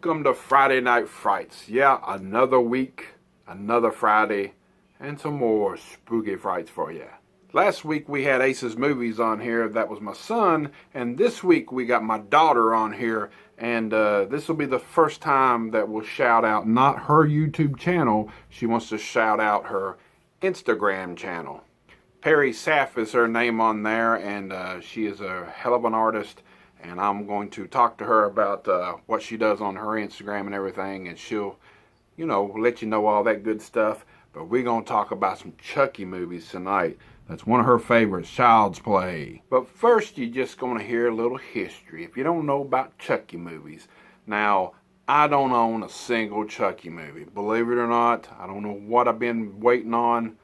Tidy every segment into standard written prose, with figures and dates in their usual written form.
Welcome to Friday Night Frights. Yeah, another week, another Friday, and some more spooky frights for you. Last week we had Ace's Movies on here. That was my son. And this week we got my daughter on here. And this will be the first time that we'll shout out not her YouTube channel. She wants to shout out her Instagram channel. Perry Saff is her name on there, and she is a hell of an artist. And I'm going to talk to her about what she does on her Instagram and everything, and she'll, let you know all that good stuff. But we're going to talk about some Chucky movies tonight. That's one of her favorites, Child's Play. But first, you're just going to hear a little history. If you don't know about Chucky movies, now, I don't own a single Chucky movie. Believe it or not, I don't know what I've been waiting on.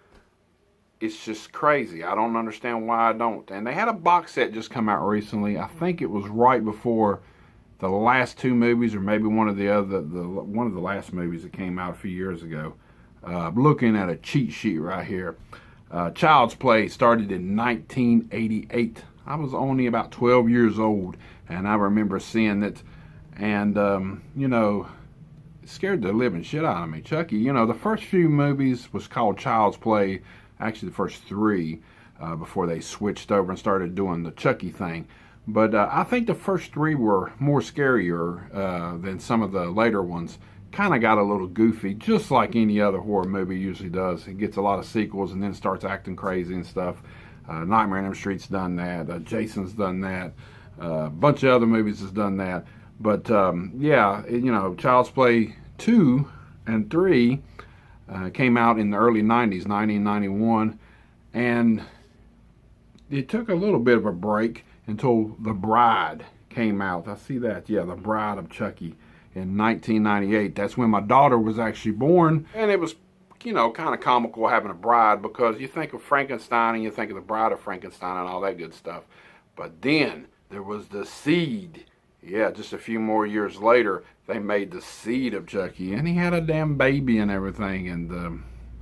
It's just crazy. I don't understand why I don't. And they had a box set just come out recently. I think it was right before the last two movies, or maybe one of the last movies that came out a few years ago. Looking at a cheat sheet right here. Child's Play started in 1988. I was only about 12 years old, and I remember seeing it, and it scared the living shit out of me. Chucky, the first few movies was called Child's Play. Actually, the first three, before they switched over and started doing the Chucky thing. But I think the first three were more scarier than some of the later ones. Kind of got a little goofy, just like any other horror movie usually does. It gets a lot of sequels and then starts acting crazy and stuff. Nightmare on Elm Street's done that. Jason's done that. A bunch of other movies has done that. But Child's Play 2 and 3 came out in the early 90s, 1991, and it took a little bit of a break until The Bride came out. I see that, yeah, The Bride of Chucky in 1998. That's when my daughter was actually born, and it was, kind of comical having a bride, because you think of Frankenstein and you think of The Bride of Frankenstein and all that good stuff. But then there was The Seed. Yeah, just a few more years later, they made The Seed of Chucky, and he had a damn baby and everything, and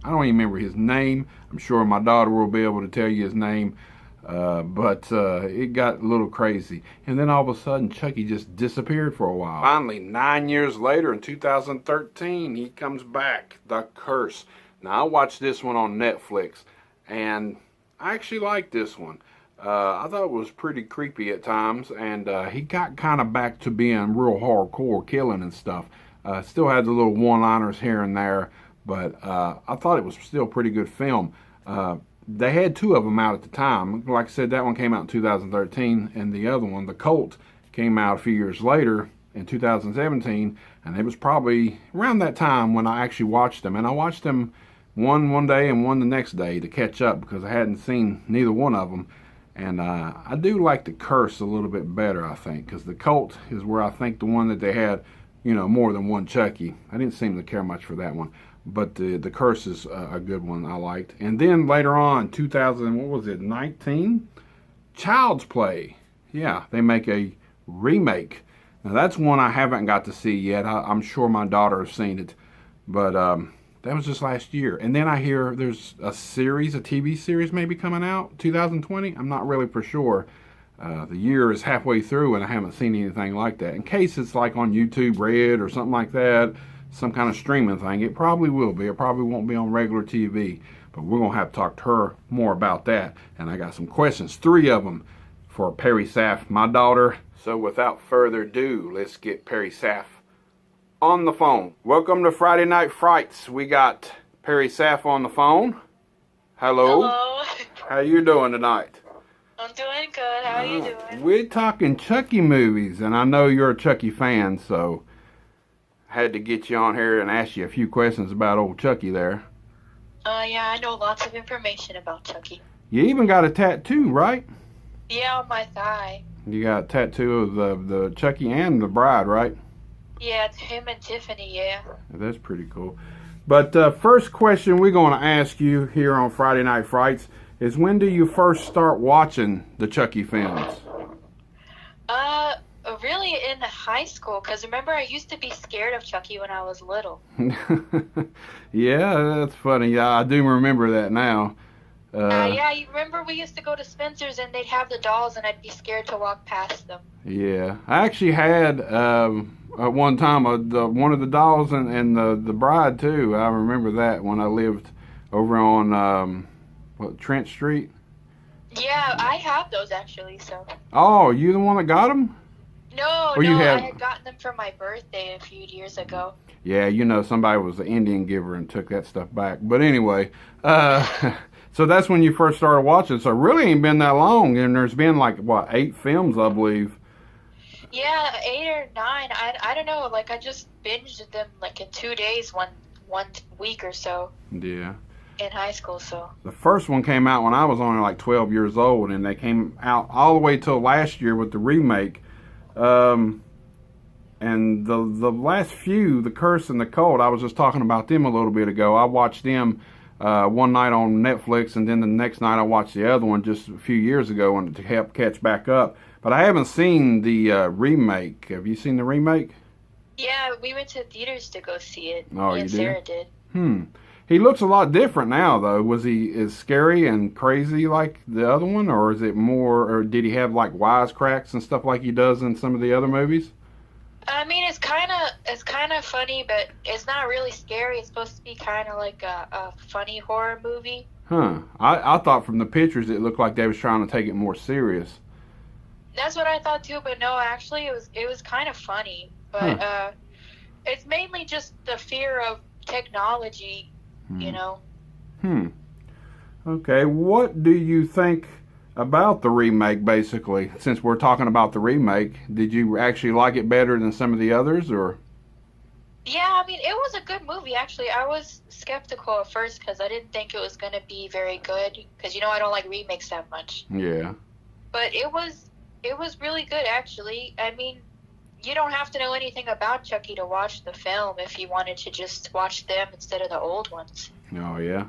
I don't even remember his name. I'm sure my daughter will be able to tell you his name, but it got a little crazy. And then all of a sudden, Chucky just disappeared for a while. Finally, 9 years later, in 2013, he comes back, The Curse. Now, I watched this one on Netflix, and I actually liked this one. I thought it was pretty creepy at times, and he got kind of back to being real hardcore killing and stuff. Still had the little one-liners here and there, but I thought it was still a pretty good film. They had two of them out at the time. Like I said, that one came out in 2013, and the other one, The Cult, came out a few years later in 2017, and it was probably around that time when I actually watched them. And I watched them one day and one the next day to catch up, because I hadn't seen neither one of them. And I do like The Curse a little bit better, I think, because The Cult is where I think the one that they had, more than one Chucky. I didn't seem to care much for that one. But the Curse is a good one I liked. And then later on, 2019? Child's Play. Yeah, they make a remake. Now, that's one I haven't got to see yet. I'm sure my daughter has seen it. But that was just last year. And then I hear there's a TV series maybe coming out, 2020. I'm not really for sure. The year is halfway through and I haven't seen anything like that. In case it's like on YouTube Red or something like that, some kind of streaming thing, it probably will be. It probably won't be on regular TV. But we're going to have to talk to her more about that. And I got some questions, 3 of them, for Perry Saff, my daughter. So without further ado, let's get Perry Saff on the phone. Welcome to Friday Night Frights. We got Perry Saff on the phone. Hello. Hello. How you doing tonight? I'm doing good. How are you doing? We're talking Chucky movies, and I know you're a Chucky fan, so I had to get you on here and ask you a few questions about old Chucky there. Yeah, I know lots of information about Chucky. You even got a tattoo, right? Yeah, on my thigh. You got a tattoo of the Chucky and the Bride, right? Yeah, it's him and Tiffany, yeah. That's pretty cool. But first question we're going to ask you here on Friday Night Frights is, when do you first start watching the Chucky films? Really in high school, because remember I used to be scared of Chucky when I was little. Yeah, that's funny. Yeah, I do remember that now. Yeah, you remember we used to go to Spencer's and they'd have the dolls and I'd be scared to walk past them. Yeah, I actually had a one time one of the dolls and the bride too. I remember that when I lived over on Trent Street. Yeah, I have those actually. So. Oh, you the one that got them? No, Or you no, had- I had gotten them for my birthday a few years ago. Yeah, you know, somebody was an Indian giver and took that stuff back. But anyway, so that's when you first started watching. So it really ain't been that long, and there's been like what 8 films, I believe. Yeah, 8 or 9. I don't know. Like I just binged them like in 2 days, one week or so. Yeah. In high school, so. The first one came out when I was only like 12 years old, and they came out all the way till last year with the remake. And the last few, The Curse and the Cult, I was just talking about them a little bit ago. I watched them one night on Netflix, and then the next night I watched the other one just a few years ago and to help catch back up. But I haven't seen the remake. Have you seen the remake? Yeah, we went to theaters to go see it. Oh, Me you and did? Sarah did. He looks a lot different now, though. Was he as scary and crazy like the other one, or is it more, or did he have like wisecracks and stuff like he does in some of the other movies? I mean, it's kind of funny, but it's not really scary. It's supposed to be kind of like a funny horror movie. Huh. I thought from the pictures it looked like they was trying to take it more serious. That's what I thought too, but no, actually it was kind of funny. But it's mainly just the fear of technology, you know. Okay, what do you think about the remake, basically? Since we're talking about the remake, did you actually like it better than some of the others, or? Yeah, I mean, it was a good movie, actually. I was skeptical at first because I didn't think it was going to be very good, because, you know, I don't like remakes that much. Yeah. But it was really good, actually. I mean, you don't have to know anything about Chucky to watch the film if you wanted to just watch them instead of the old ones. Oh, yeah?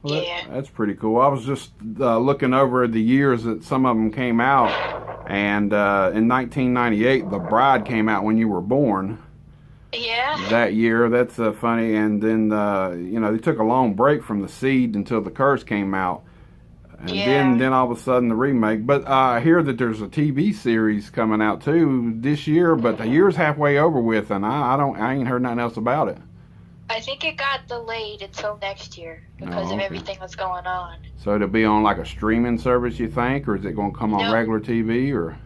Well, Yeah. That's pretty cool. I was just looking over the years that some of them came out, and in 1998, The Bride came out when you were born. Yeah. That year. That's funny. And then, you know, they took a long break from The Seed until The Curse came out. And Yeah. then all of a sudden the remake. But I hear that there's a TV series coming out too this year, but the year's halfway over with, and I ain't heard nothing else about it. I think it got delayed until next year because of okay. everything that's going on. So it'll be on like a streaming service, you think, or is it going to come on No. regular TV, or?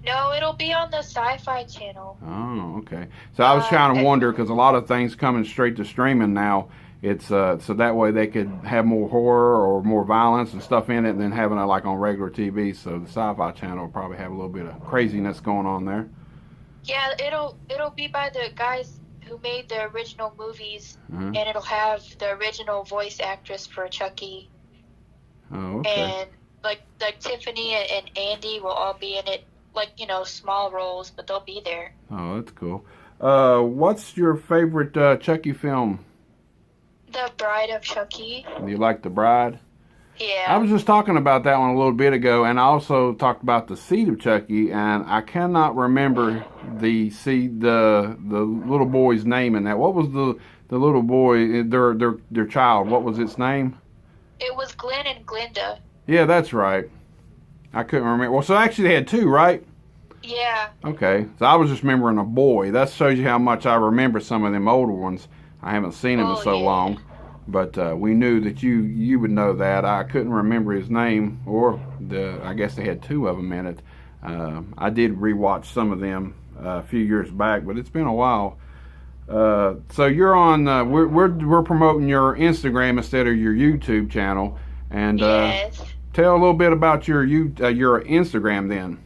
No, it'll be on the Sci-Fi Channel. Oh, okay. So I was trying to wonder, because a lot of things coming straight to streaming now. It's so that way they could have more horror or more violence and stuff in it than having it like on regular TV. So the Sci-Fi Channel will probably have a little bit of craziness going on there. Yeah, it'll be by the guys who made the original movies, and it'll have the original voice actress for Chucky. Oh, okay. And like Tiffany and Andy will all be in it, like, you know, small roles, but they'll be there. Oh, that's cool. What's your favorite Chucky film? The Bride of Chucky. You like The Bride? Yeah. I was just talking about that one a little bit ago, and I also talked about The Seed of Chucky, and I cannot remember the little boy's name in that. What was the little boy, their child? What was its name? It was Glenn and Glinda. Yeah, that's right. I couldn't remember. Well, so actually they had 2, right? Yeah. Okay. So I was just remembering a boy. That shows you how much I remember some of them older ones. I haven't seen him in so long. But we knew that you would know that. I couldn't remember his name, or I guess they had 2 of them in it. I did rewatch some of them a few years back, but it's been a while. So you're on. We're promoting your Instagram instead of your YouTube channel, and Yes. tell a little bit about your Instagram then.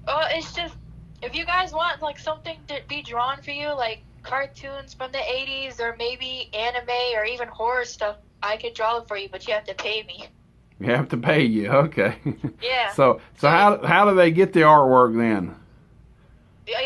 Oh, it's just, if you guys want like something to be drawn for you, like cartoons from the 80s or maybe anime or even horror stuff, I could draw it for you, but you have to pay me. You have to pay you, okay. Yeah. So how do they get the artwork then?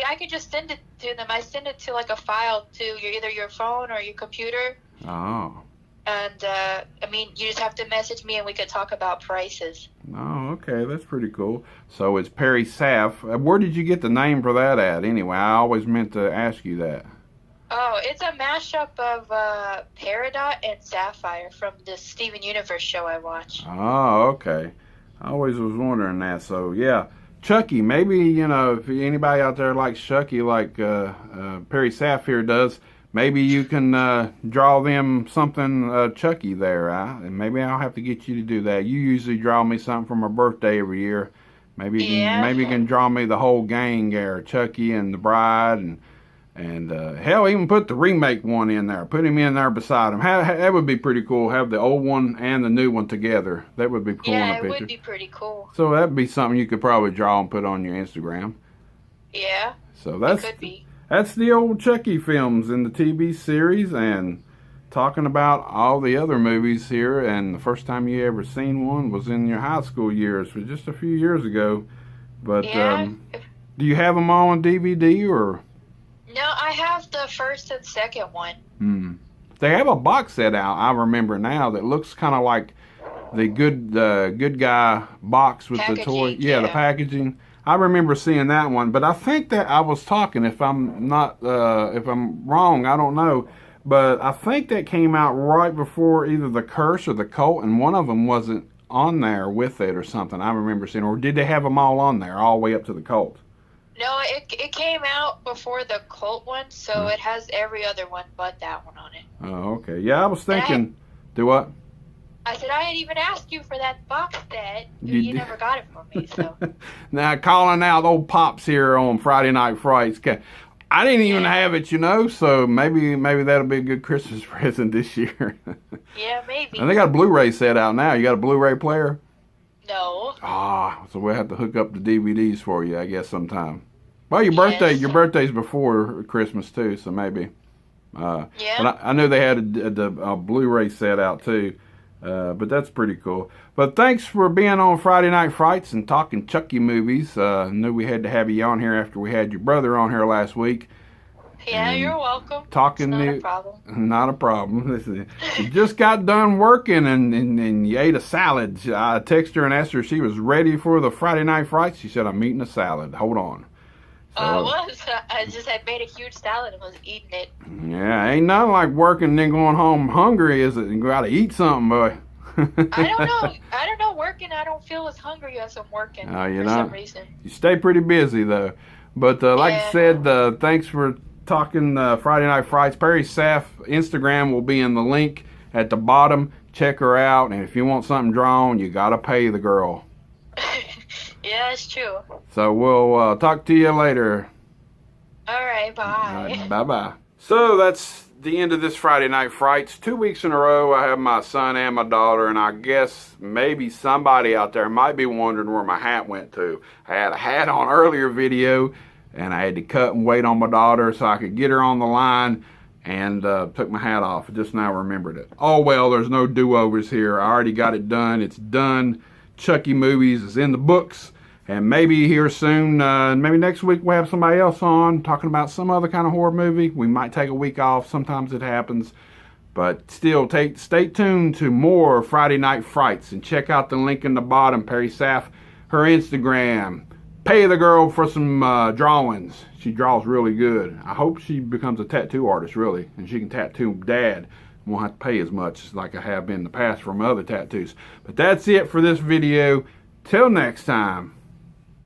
I could just send it to them. I send it to like a file to either your phone or your computer. Oh. And, I mean, you just have to message me and we could talk about prices. Oh, okay, that's pretty cool. So it's Perry Saff. Where did you get the name for that at anyway? I always meant to ask you that. Oh, it's a mashup of Peridot and Sapphire from the Steven Universe show I watch. Oh, okay. I always was wondering that. So, yeah, Chucky. Maybe, you know, if anybody out there likes Chucky like Perry Saff here does, maybe you can draw them something Chucky there. And maybe I'll have to get you to do that. You usually draw me something for my birthday every year. Maybe you can draw me the whole gang there, Chucky and the bride, and hell, even put the remake one in there. Put him in there beside him. That would be pretty cool. Have the old one and the new one together. That would be cool in a picture. Yeah, it would be pretty cool. So that'd be something you could probably draw and put on your Instagram. Yeah. So it could be. That's the old Chucky films in the TV series, and talking about all the other movies here. And the first time you ever seen one was in your high school years, for just a few years ago. But yeah. Do you have them all on DVD or? No, I have the first and second one. They have a box set out, I remember now, that looks kind of like the good guy box with packaging, the toy. Yeah, the packaging. I remember seeing that one, but I think that I was talking, if I'm wrong, I don't know, but I think that came out right before either The Curse or The Cult, and one of them wasn't on there with it or something. I remember seeing, or did they have them all on there, all the way up to The Cult? No, it came out before the Cult one, so it has every other one but that one on it. Oh, okay. Yeah, I was thinking, do what? I said I had even asked you for that box set. You never got it from me, so. Now, calling out old Pops here on Friday Night Frights. I didn't even have it, you know, so maybe that'll be a good Christmas present this year. Yeah, maybe. And they got a Blu-ray set out now. You got a Blu-ray player? No. So we'll have to hook up the DVDs for you, I guess, sometime. Well, your birthday's before Christmas too, so maybe. Yeah. But I knew they had a Blu-ray set out too, but that's pretty cool. But thanks for being on Friday Night Frights and talking Chucky movies. Knew we had to have you on here after we had your brother on here last week. Yeah, you're welcome. Talking it's not a problem. Not a problem. Listen, you just got done working and you ate a salad. I texted her and asked her if she was ready for the Friday Night Frights. She said, I'm eating a salad. Hold on. So, I was. I just had made a huge salad and was eating it. Yeah, ain't nothing like working and then going home hungry, is it? You gotta eat something, boy. I don't know. Working, I don't feel as hungry as I'm working for some reason. You stay pretty busy, though. But like I said, thanks for talking Friday Night Frights. Perry Saff Instagram will be in the link at the bottom. Check her out, and if you want something drawn, you gotta pay the girl. Yeah, it's true. So we'll talk to you later. All right, bye. All right, bye-bye. So that's the end of this Friday Night Frights. 2 weeks in a row, I have my son and my daughter, and I guess maybe somebody out there might be wondering where my hat went to. I had a hat on earlier video, and I had to cut and wait on my daughter so I could get her on the line, and took my hat off. I just now remembered it. Oh well, there's no do-overs here. I already got it done. It's done. Chucky movies is in the books. And maybe here soon, maybe next week we'll have somebody else on talking about some other kind of horror movie. We might take a week off. Sometimes it happens. But still, stay tuned to more Friday Night Frights. And check out the link in the bottom, Perry Saff, her Instagram. Pay the girl for some drawings. She draws really good. I hope she becomes a tattoo artist, really. And she can tattoo Dad. Won't have to pay as much like I have been in the past for my other tattoos. But that's it for this video. Till next time.